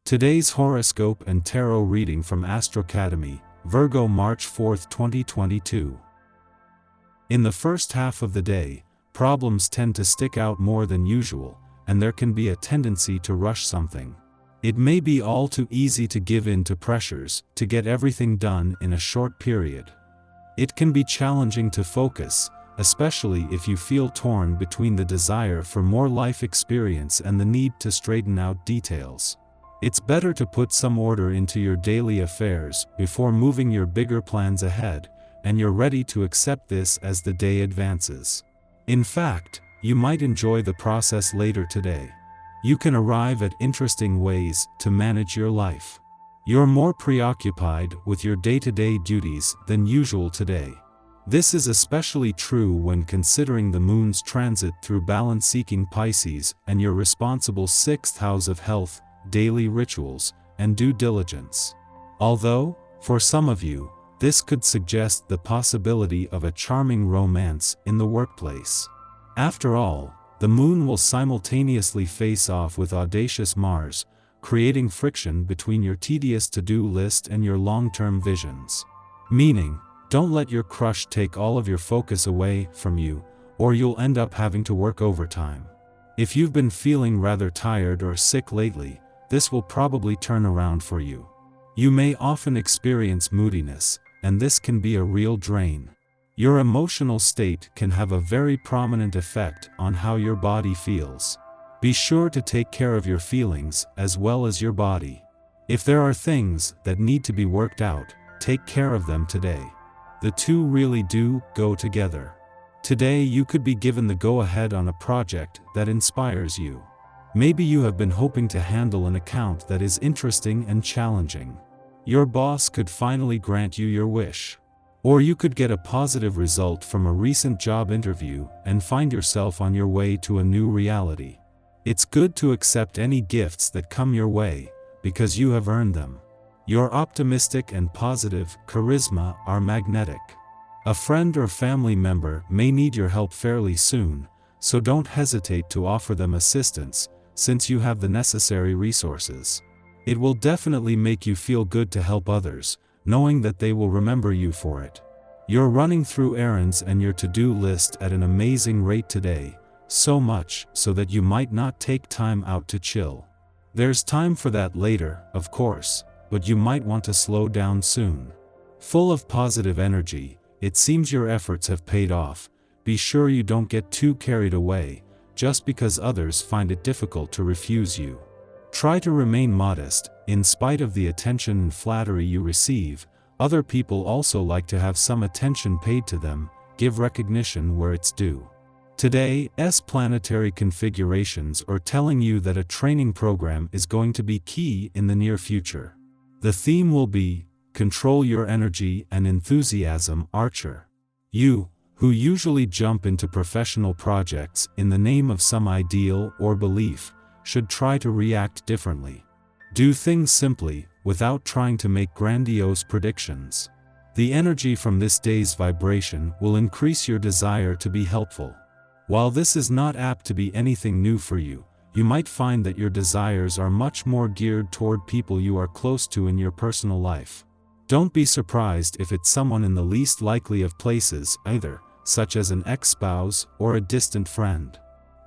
Today's horoscope and tarot reading from Astrocademy, Virgo March 4, 2022. In the first half of the day, problems tend to stick out more than usual, and there can be a tendency to rush something. It may be all too easy to give in to pressures to get everything done in a short period. It can be challenging to focus, especially if you feel torn between the desire for more life experience and the need to straighten out details. It's better to put some order into your daily affairs before moving your bigger plans ahead, and you're ready to accept this as the day advances. In fact, you might enjoy the process later today. You can arrive at interesting ways to manage your life. You're more preoccupied with your day-to-day duties than usual today. This is especially true when considering the moon's transit through balance-seeking Pisces and your responsible 6th house of health, daily rituals, and due diligence. Although, for some of you, this could suggest the possibility of a charming romance in the workplace. After all, the moon will simultaneously face off with audacious Mars, creating friction between your tedious to-do list and your long-term visions. Meaning, don't let your crush take all of your focus away from you, or you'll end up having to work overtime. If you've been feeling rather tired or sick lately, this will probably turn around for you. You may often experience moodiness, and this can be a real drain. Your emotional state can have a very prominent effect on how your body feels. Be sure to take care of your feelings as well as your body. If there are things that need to be worked out, take care of them today. The two really do go together. Today you could be given the go-ahead on a project that inspires you. Maybe you have been hoping to handle an account that is interesting and challenging. Your boss could finally grant you your wish. Or you could get a positive result from a recent job interview and find yourself on your way to a new reality. It's good to accept any gifts that come your way, because you have earned them. Your optimistic and positive charisma are magnetic. A friend or family member may need your help fairly soon, so don't hesitate to offer them assistance, since you have the necessary resources. It will definitely make you feel good to help others, knowing that they will remember you for it. You're running through errands and your to-do list at an amazing rate today, so much so that you might not take time out to chill. There's time for that later, of course, but you might want to slow down soon. Full of positive energy, it seems your efforts have paid off. Be sure you don't get too carried away, just because others find it difficult to refuse you. Try to remain modest. In spite of the attention and flattery you receive, other people also like to have some attention paid to them. Give recognition where it's due. Today's planetary configurations are telling you that a training program is going to be key in the near future. The theme will be, control your energy and enthusiasm, Archer. You, who usually jump into professional projects in the name of some ideal or belief, should try to react differently. Do things simply, without trying to make grandiose predictions. The energy from this day's vibration will increase your desire to be helpful. While this is not apt to be anything new for you, you might find that your desires are much more geared toward people you are close to in your personal life. Don't be surprised if it's someone in the least likely of places either, such as an ex-spouse or a distant friend.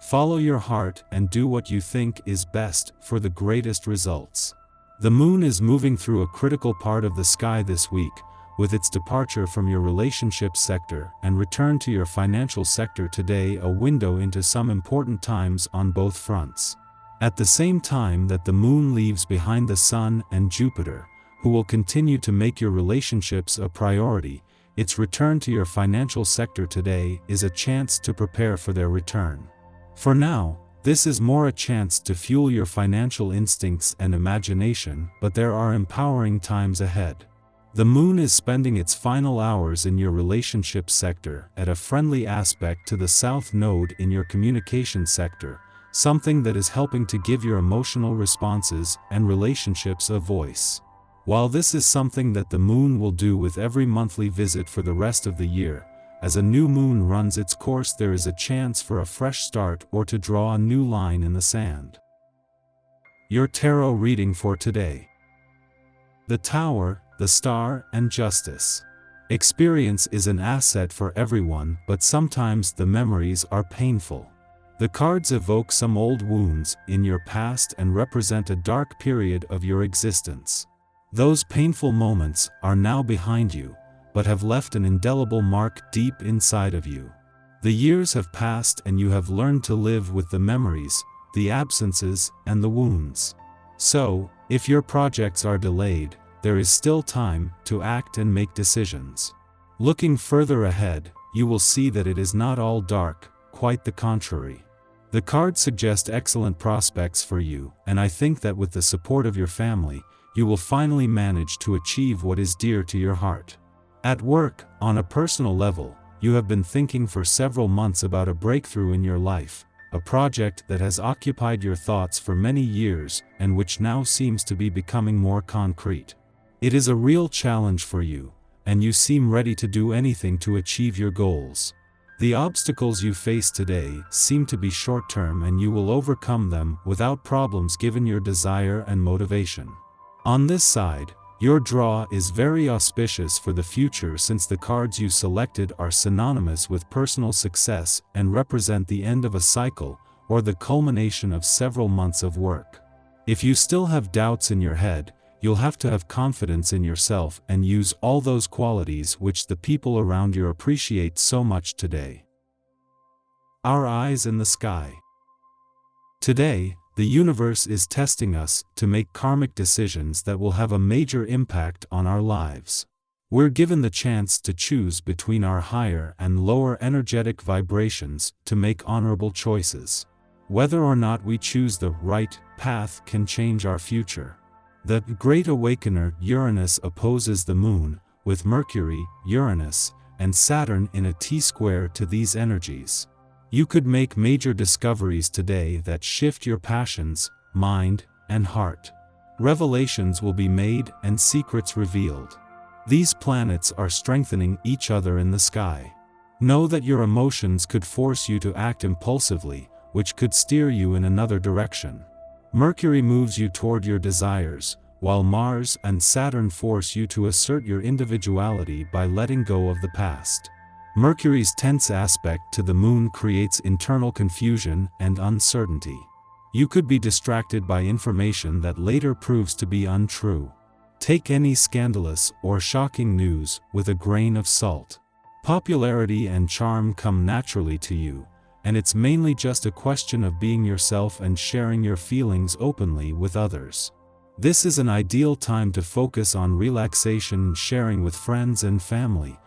Follow your heart and do what you think is best for the greatest results. The moon is moving through a critical part of the sky this week, with its departure from your relationship sector and return to your financial sector today, a window into some important times on both fronts. At the same time that the moon leaves behind the sun and Jupiter, who will continue to make your relationships a priority, its return to your financial sector today is a chance to prepare for their return. For now, this is more a chance to fuel your financial instincts and imagination, but there are empowering times ahead. The moon is spending its final hours in your relationship sector at a friendly aspect to the south node in your communication sector, something that is helping to give your emotional responses and relationships a voice. While this is something that the moon will do with every monthly visit for the rest of the year, as a new moon runs its course, there is a chance for a fresh start or to draw a new line in the sand. Your tarot reading for today. The Tower, the Star, and Justice. Experience is an asset for everyone, but sometimes the memories are painful. The cards evoke some old wounds in your past and represent a dark period of your existence. Those painful moments are now behind you, but have left an indelible mark deep inside of you. The years have passed and you have learned to live with the memories, the absences, and the wounds. So, if your projects are delayed, there is still time to act and make decisions. Looking further ahead, you will see that it is not all dark, quite the contrary. The cards suggest excellent prospects for you, and I think that with the support of your family, you will finally manage to achieve what is dear to your heart. At work, on a personal level, you have been thinking for several months about a breakthrough in your life, a project that has occupied your thoughts for many years and which now seems to be becoming more concrete. It is a real challenge for you, and you seem ready to do anything to achieve your goals. The obstacles you face today seem to be short-term and you will overcome them without problems given your desire and motivation. On this side, your draw is very auspicious for the future since the cards you selected are synonymous with personal success and represent the end of a cycle or the culmination of several months of work. If you still have doubts in your head, you'll have to have confidence in yourself and use all those qualities which the people around you appreciate so much today. Our eyes in the sky. Today, the universe is testing us to make karmic decisions that will have a major impact on our lives. We're given the chance to choose between our higher and lower energetic vibrations to make honorable choices. Whether or not we choose the right path can change our future. The Great Awakener Uranus opposes the Moon, with Mercury, Uranus, and Saturn in a T-square to these energies. You could make major discoveries today that shift your passions, mind, and heart. Revelations will be made and secrets revealed. These planets are strengthening each other in the sky. Know that your emotions could force you to act impulsively, which could steer you in another direction. Mercury moves you toward your desires, while Mars and Saturn force you to assert your individuality by letting go of the past. Mercury's tense aspect to the Moon creates internal confusion and uncertainty. You could be distracted by information that later proves to be untrue. Take any scandalous or shocking news with a grain of salt. Popularity and charm come naturally to you, and it's mainly just a question of being yourself and sharing your feelings openly with others. This is an ideal time to focus on relaxation and sharing with friends and family,